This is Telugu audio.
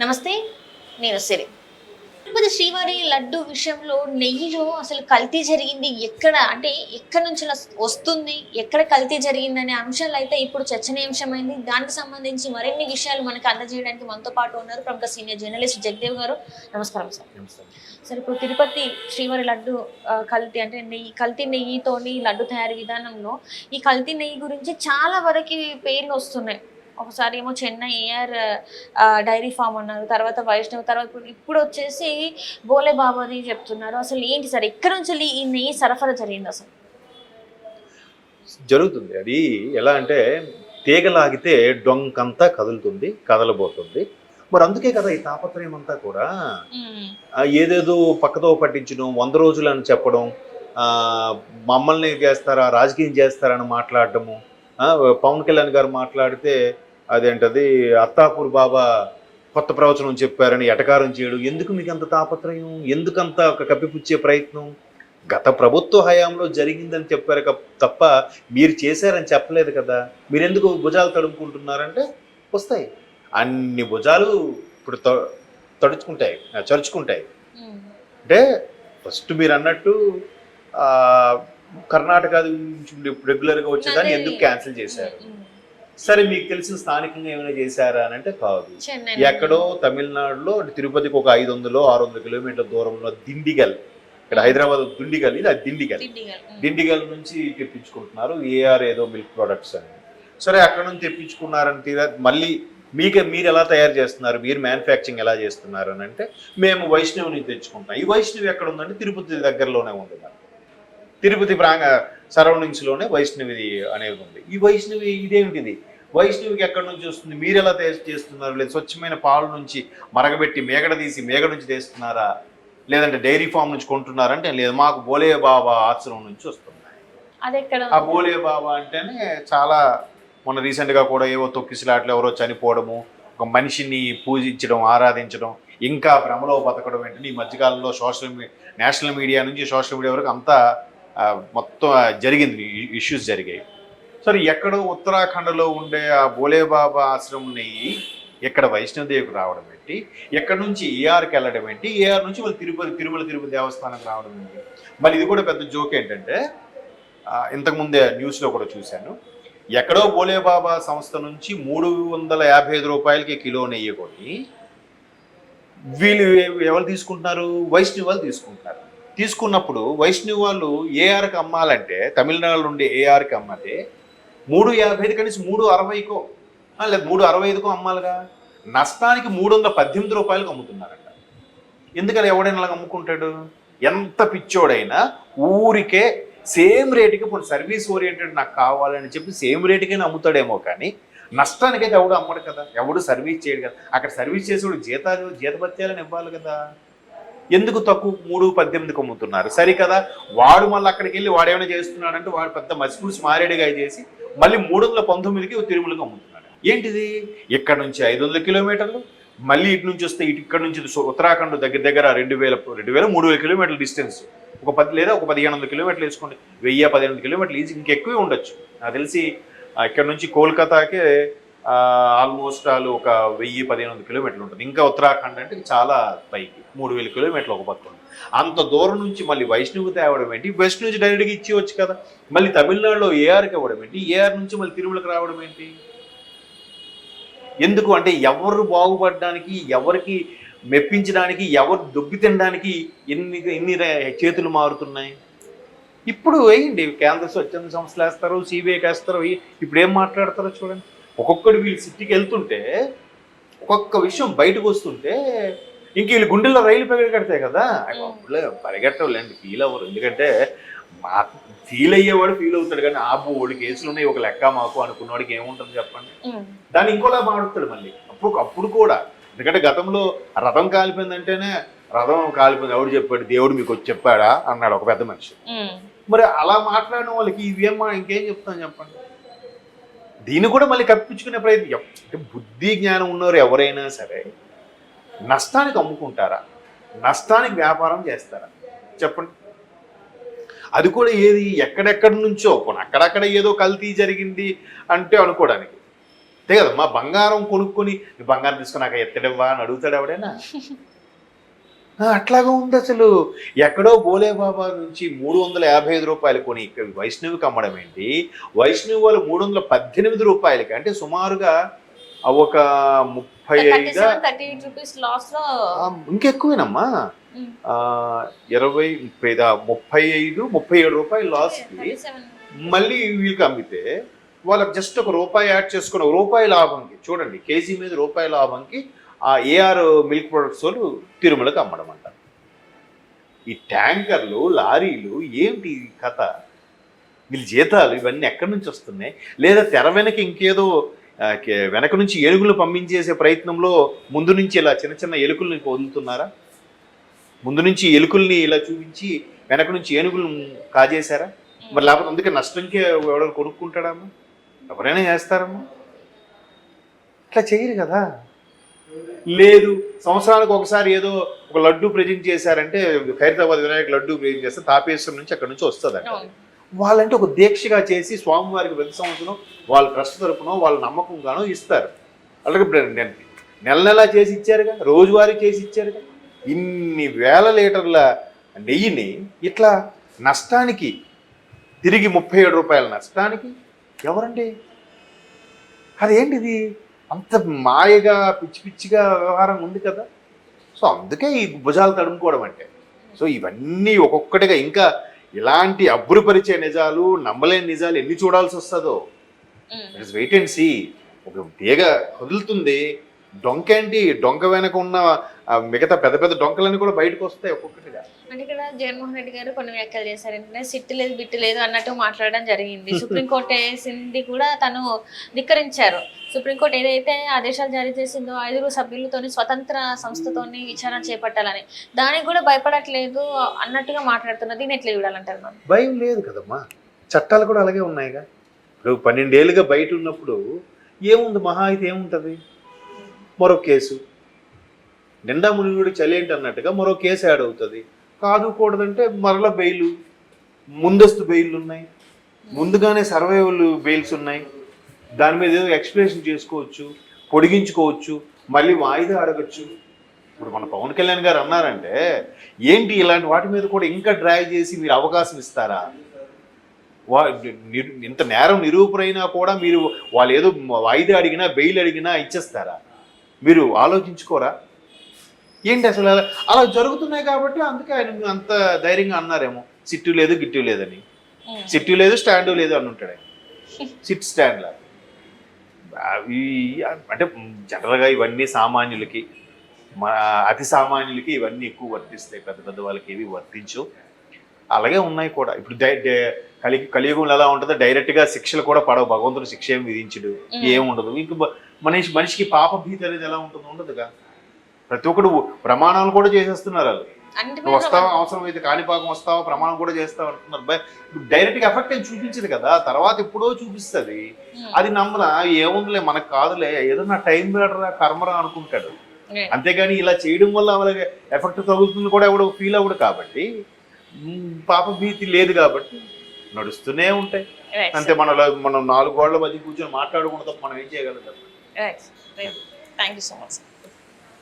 నమస్తే, నేను సిరి. తిరుపతి శ్రీవారి లడ్డు విషయంలో నెయ్యిలో అసలు కల్తీ జరిగింది ఎక్కడ అంటే ఎక్కడి నుంచి వస్తుంది, ఎక్కడ కల్తీ జరిగిందనే అంశాలు అయితే ఇప్పుడు చర్చనీయాంశమైంది. దానికి సంబంధించి మరిన్ని విషయాలు మనకు అందజేయడానికి మనతో పాటు ఉన్నారు ప్రముఖ సీనియర్ జర్నలిస్ట్ జగదేవ్ గారు. నమస్కారం సార్. సార్, ఇప్పుడు తిరుపతి శ్రీవారి లడ్డు కల్తీ అంటే కల్తీ నెయ్యితోని లడ్డు తయారీ విధానంలో ఈ కల్తీ నెయ్యి గురించి చాలా వరకు పేర్లు వస్తున్నాయి. ఒకసారి ఏమో చెన్నై ఏఆర్ డైరీ ఫామ్ అన్నారు, తర్వాత వైష్ణవ్, తర్వాత ఇప్పుడు వచ్చేసి బోలే బాబాది చెప్తున్నారు. అసలు ఏంటి సార్, ఎక్కడి నుంచి ఈ నెయ్యి సరఫరా జరిగింది అసలు? జరుగుతుంది. అది ఎలా అంటే తీగలాగితే డొంకంతా కదులుతుంది, కదలబోతుంది. మరి అందుకే కదా ఈ తాపత్రయం అంతా కూడా. ఏదేదో పక్కతో పట్టించడం, 100 రోజులు అని చెప్పడం, మమ్మల్ని చేస్తారా, రాజకీయం చేస్తారని మాట్లాడటము. పవన్ కళ్యాణ్ గారు మాట్లాడితే అదేంటది అత్తాపూర్ బాబా కొత్త ప్రవచనం చెప్పారని ఎటకారం చేయడం. ఎందుకు మీకు అంత తాపత్రయం, ఎందుకంత ఒక కప్పిపుచ్చే ప్రయత్నం? గత ప్రభుత్వ హయాంలో జరిగిందని చెప్పారు తప్ప మీరు చేశారని చెప్పలేదు కదా. మీరు ఎందుకు భుజాలు తడుముకుంటున్నారంటే వస్తాయి, అన్ని భుజాలు ఇప్పుడు చరుచుకుంటాయి. అంటే ఫస్ట్ మీరు అన్నట్టు కర్ణాటక నుంచి రెగ్యులర్గా వచ్చేదాన్ని ఎందుకు క్యాన్సిల్ చేశారు? సరే, మీకు తెలిసిన స్థానికంగా ఏమైనా చేశారా అని అంటే కాదు. ఎక్కడో తమిళనాడులో తిరుపతికి ఒక 500-600 కిలోమీటర్ల దూరంలో దిండిగల్, ఇక్కడ హైదరాబాద్ దుండిగల్, ఇది దిండిగల్ నుంచి తెప్పించుకుంటున్నారు ఏఆర్ ఏదో మిల్క్ ప్రొడక్ట్స్ అని. సరే, అక్కడ నుంచి తెప్పించుకున్నారని మళ్ళీ మీరు ఎలా తయారు చేస్తున్నారు, మీరు మ్యానుఫ్యాక్చరింగ్ ఎలా చేస్తున్నారు అని అంటే మేము వైష్ణవి నుంచి తెచ్చుకుంటాం. ఈ వైష్ణవి ఎక్కడ ఉందంటే తిరుపతి దగ్గరలోనే ఉంది. తిరుపతి సరౌండింగ్స్లోనే వైష్ణవి అనేది ఉంది. ఈ వైష్ణవి ఇదేమిటిది? వైష్ణవికి ఎక్కడి నుంచి వస్తుంది, మీరు ఎలా చేస్తున్నారు? లేదు స్వచ్ఛమైన పాలు నుంచి మరగబెట్టి మేగడ నుంచి తెస్తున్నారా, లేదంటే డైరీ ఫామ్ నుంచి కొంటున్నారంటే లేదు, మాకు బోలే బాబా ఆశ్రమం నుంచి వస్తున్నాయి. ఆ బోలే బాబా అంటేనే చాలా మొన్న రీసెంట్గా కూడా ఏవో తొక్కిసలాట్లు ఎవరో చనిపోవడము, ఒక మనిషిని పూజించడం, ఆరాధించడం, ఇంకా భ్రమలో బతకడం ఏంటంటే ఈ మధ్యకాలంలో నేషనల్ మీడియా నుంచి సోషల్ మీడియా వరకు అంతా మొత్తం జరిగింది, ఇష్యూస్ జరిగాయి. సరే, ఎక్కడో ఉత్తరాఖండ్లో ఉండే ఆ బోలేబాబా ఆశ్రమం నెయ్యి ఎక్కడ వైష్ణవదేవికి రావడం ఏంటి, ఎక్కడి నుంచి ఏఆర్కి వెళ్ళడం ఏంటి, ఏఆర్ నుంచి వాళ్ళు తిరుమల దేవస్థానానికి రావడం ఏంటి? మళ్ళీ ఇది కూడా పెద్ద జోక్ ఏంటంటే, ఇంతకుముందే న్యూస్లో కూడా చూశాను, ఎక్కడో బోలేబాబా సంస్థ నుంచి 355 రూపాయలకి కిలో నెయ్యి కొని వీళ్ళు ఎవరు తీసుకుంటున్నారు? వైష్ణవి వాళ్ళు తీసుకున్నప్పుడు వైష్ణవి వాళ్ళు ఏఆర్కి అమ్మాలంటే తమిళనాడు నుండి ఏఆర్కి అమ్మాలి 350 కనీసం 360కో లేదా 365కో అమ్మాలిగా. నష్టానికి 318 రూపాయలకు అమ్ముతున్నారంట. ఎందుకని ఎవడైనా అలాగ అమ్ముకుంటాడు? ఎంత పిచ్చోడైనా ఊరికే సేమ్ రేటుకి, ఇప్పుడు సర్వీస్ ఓరియంటెడ్ నాకు కావాలని చెప్పి సేమ్ రేటుకైనా అమ్ముతాడేమో, కానీ నష్టానికైతే ఎవడు అమ్మడు కదా, ఎవడు సర్వీస్ చేయడు కదా. అక్కడ సర్వీస్ చేసేవాడు జీతభత్యాలను ఇవ్వాలి కదా. ఎందుకు తక్కువ 318కి అమ్ముతున్నారు? సరికదా, వాడు మళ్ళీ అక్కడికి వెళ్ళి వాడేమైనా చేస్తున్నాడంటే వాడు పెద్ద మసిపూసి మారేడుగా చేసి మళ్ళీ 319కి తిరుమలకి అమ్ముతున్నాడు. ఏంటిది? ఇక్కడ నుంచి 500 కిలోమీటర్లు, మళ్ళీ ఇటు నుంచి వస్తే ఇక్కడ నుంచి ఉత్తరాఖండ్ దగ్గర 2000-3000 కిలోమీటర్ల డిస్టెన్స్, ఒక 10 లేదా ఒక 1500 కిలోమీటర్లు వేసుకోండి, 1000-1500 కిలోమీటర్లు ఈజీ, ఇంకెక్కువే ఉండొచ్చు. నాకు తెలిసి ఇక్కడ నుంచి కోల్కతాకే ఆల్మోస్ట్ ఒక 1000-1500 కిలోమీటర్లు ఉంటుంది. ఇంకా ఉత్తరాఖండ్ అంటే చాలా పైకి 3000 కిలోమీటర్లు ఒక పక్క. అంత దూరం నుంచి మళ్ళీ వైష్ణవి తేవడం ఏంటి? వైష్ణవి నుంచి డైరెక్ట్గా ఇచ్చేవచ్చు కదా. మళ్ళీ తమిళనాడులో ఏఆర్కి ఇవ్వడం ఏంటి? ఏఆర్ నుంచి మళ్ళీ తిరుమలకి రావడం ఏంటి? ఎందుకు అంటే ఎవరు బాగుపడడానికి, ఎవరికి మెప్పించడానికి, ఎవరు దొబ్బి తినడానికి ఎన్ని చేతులు మారుతున్నాయి. ఇప్పుడు వేయండి, కేంద్ర స్వచ్ఛంద సంస్థలు వేస్తారు, సిబిఐకి వేస్తారు. ఇప్పుడు ఏం మాట్లాడతారో చూడండి. ఒక్కొక్కడు వీళ్ళు సిటీకి వెళ్తుంటే, ఒక్కొక్క విషయం బయటకు వస్తుంటే ఇంక వీళ్ళు గుండెల్లో రైలు కడతాయి కదా. పరిగెట్టలేండి, ఫీల్ అవ్వరు. ఎందుకంటే ఫీల్ అయ్యేవాడు ఫీల్ అవుతాడు, కానీ వాడి కేసులు ఉన్నాయి ఒక లెక్క మాకు అనుకున్నవాడికి ఏముంటుంది చెప్పండి. దాన్ని ఇంకోలా మాడుతాడు మళ్ళీ అప్పుడు కూడా. ఎందుకంటే గతంలో రథం కాలిపోయిందంటేనే రథం కాలిపోయింది ఎవడు చెప్పాడు, దేవుడు మీకు వచ్చి చెప్పాడా అన్నాడు ఒక పెద్ద మనిషి. మరి అలా మాట్లాడిన వాళ్ళకి ఇంకేం చెప్తాను చెప్పండి. దీన్ని కూడా మళ్ళీ కప్పించుకునే ప్రయత్నం. అంటే బుద్ధి జ్ఞానం ఉన్నవారు ఎవరైనా సరే నష్టానికి అమ్ముకుంటారా, నష్టానికి వ్యాపారం చేస్తారా చెప్పండి. అది కూడా ఏది ఎక్కడెక్కడి నుంచో అక్కడక్కడ ఏదో కల్తీ జరిగింది అంటే అనుకోవడానికి. అంతే కదా, మా బంగారం కొనుక్కొని "నీ బంగారం తీసుకున్నాక ఎత్తడవ్వా" అని అడుగుతాడు ఎవడైనా? అట్లాగా ఉంది అసలు. ఎక్కడో బోలేబాబా నుంచి 355 రూపాయలు కొని ఇక్కడ వైష్ణవికి అమ్మడం ఏంటి? వైష్ణవి వాళ్ళు 318 రూపాయలకి, అంటే సుమారుగా ఒక 35 38 రూపీస్ లాస్ లో. ఇంకెక్కువేనమ్మా. 20 35 37 రూపాయలు లాస్కి మళ్ళీ వీళ్ళకి అమ్మితే వాళ్ళకి జస్ట్ ఒక రూపాయి యాడ్ చేసుకుని రూపాయి లాభంకి, చూడండి కేజీ మీద రూపాయి లాభంకి ఆ ఏఆర్ మిల్క్ ప్రొడక్ట్స్ వాళ్ళు తిరుమలకి అమ్మడం అంట. ఈ ట్యాంకర్లు, లారీలు, ఏంటి ఈ కథ? వీళ్ళ జీతాలు ఇవన్నీ ఎక్కడి నుంచి వస్తున్నాయి? లేదా తెర వెనక ఇంకేదో వెనక నుంచి ఏనుగులు పంపించేసే ప్రయత్నంలో ముందు నుంచి ఇలా చిన్న చిన్న ఎలుకల్ని వదులుతున్నారా? ముందు నుంచి ఎలుకల్ని ఇలా చూపించి వెనక నుంచి ఏనుగులు కాజేశారా? మరి లేకపోతే అందుకే నష్టంకే ఎవడో కొనుక్కుంటాడమ్మా? ఎవరైనా చేస్తారమ్మా? ఇట్లా చేయరు కదా. లేదు, సంవత్సరానికి ఒకసారి ఏదో ఒక లడ్డు ప్రజెంట్ చేశారంటే, ఖైరతాబాద్ వినాయక లడ్డు ప్రజెంట్ చేస్తే తాపేశ్వరం నుంచి అక్కడ నుంచి వస్తుందంట. వాళ్ళంటే ఒక దీక్షగా చేసి స్వామివారికి ప్రతి సంవత్సరం వాళ్ళ ట్రస్ట్ తరపునో వాళ్ళ నమ్మకంగానో ఇస్తారు. అలాగే నెల నెలా చేసి ఇచ్చారుగా, రోజువారీ చేసి ఇచ్చారుగా. ఇన్ని వేల లీటర్ల నెయ్యిని ఇట్లా నష్టానికి, తిరిగి 37 రూపాయల నష్టానికి ఎవరండి? అదేంటిది? అంత మాయగా పిచ్చి పిచ్చిగా వ్యవహారం ఉంది కదా. సో అందుకే ఈ భుజాలు తడుముకోవడం అంటే. సో ఇవన్నీ ఒక్కొక్కటిగా ఇంకా ఇలాంటి అబ్బురుపరిచే నిజాలు, నమ్మలేని నిజాలు ఎన్ని చూడాల్సి వస్తుందో. It's wait and see. ఒక తీగ వదులుతుంది, డొంకేంటి, డొంక వెనక ఉన్న మిగతా పెద్ద పెద్ద డొంకలన్నీ కూడా బయటకు వస్తాయి ఒక్కొక్కటిగా. అంటే ఇక్కడ జగన్మోహన్ రెడ్డి గారు కొన్ని వ్యాఖ్యలు చేశారు. ఏంటంటే సిట్టు లేదు బిట్టు లేదు అన్నట్టు మాట్లాడడం జరిగింది. సుప్రీంకోర్టు వేసింది కూడా తను ధిక్కరించారు. సుప్రీంకోర్టు ఏదైతే ఆదేశాలు జారీ చేసిందో 5 సభ్యులతోని స్వతంత్ర సంస్థతోని విచారణ చేపట్టాలని, దానికి కూడా భయపడట్లేదు అన్నట్టుగా మాట్లాడుతున్నారు. దీన్ని ఎట్లా చూడాలంటారు మనం? భయం లేదు కదమ్మా, చట్టాలు కూడా అలాగే ఉన్నాయిగా. ఇప్పుడు 12 ఏళ్ళుగా బయట ఉన్నప్పుడు ఏముంది, మహా అయితే ఏముంటుంది? మరో కేసు, నిండా మునిగుడు చలేంటి అన్నట్టుగా మరో కేసు యాడ్ అవుతుంది. కాదు కూడదంటే మరలా బెయిలు, ముందస్తు బెయిల్లు ఉన్నాయి, ముందుగానే సర్వైవల్ బెయిల్స్ ఉన్నాయి. దాని మీద ఏదో ఎక్స్ప్లెనేషన్ చేసుకోవచ్చు, పొడిగించుకోవచ్చు, మళ్ళీ వాయిదా అడగచ్చు. ఇప్పుడు మన పవన్ కళ్యాణ్ గారు అన్నారంటే ఏంటి, ఇలాంటి వాటి మీద కూడా ఇంకా డ్రాగ్ చేసి మీరు అవకాశం ఇస్తారా? ఇంత నేరం నిరూపణైనా కూడా మీరు వాళ్ళు ఏదో వాయిదా అడిగినా బెయిల్ అడిగినా ఇచ్చేస్తారా? మీరు ఆలోచించుకోరా? ఏంటి అసలు అలా జరుగుతున్నాయి కాబట్టి అందుకే ఆయన అంత ధైర్యంగా అన్నారేమో. సిట్టు లేదు గిట్టు లేదని. సిట్టు లేదు స్టాండు లేదు అని ఉంటాడు. సిట్ స్టాండ్ లా అంటే జనరల్గా ఇవన్నీ సామాన్యులకి, అతి సామాన్యులకి ఇవన్నీ ఎక్కువ వర్తిస్తాయి, పెద్ద పెద్ద వాళ్ళకి ఏవి వర్తించు. అలాగే ఉన్నాయి కూడా. ఇప్పుడు కలియుగంలో ఎలా ఉంటుందో డైరెక్ట్గా శిక్షలు కూడా పడవు, భగవంతుడు శిక్ష ఏమి విధించడు, ఏముండదు. ఇంక మనిషికి పాప భీతి అనేది ఎలా ఉంటుందో ఉండదుగా. ప్రతి ఒక్కడు ప్రమాణాలు కూడా చేసేస్తున్నారు. వాళ్ళు నువ్వు వస్తావా, అవసరమైతే కాణిపాకం వస్తావా, ప్రమాణం కూడా చేస్తావు అంటున్నారు. డైరెక్ట్గా ఎఫెక్ట్ ఏం చూపించదు కదా, తర్వాత ఎప్పుడో చూపిస్తుంది. అది నమ్మలా, ఏముందిలే మనకు కాదులే, ఏదో నా టైం బెటరా కర్మరా అనుకుంటాడు. అంతేగాని ఇలా చేయడం వల్ల వాళ్ళకి ఎఫెక్ట్ తగులుతుంది కూడా ఎవడో ఫీల్ అవ్వడు. కాబట్టి పాప భీతి లేదు కాబట్టి నడుస్తూనే ఉంటాయి అంతే. మనం 4 గోడల మధ్య కూర్చొని మాట్లాడుకుంటే మనం ఏం చేయగలుగుతాం? Thank you so much.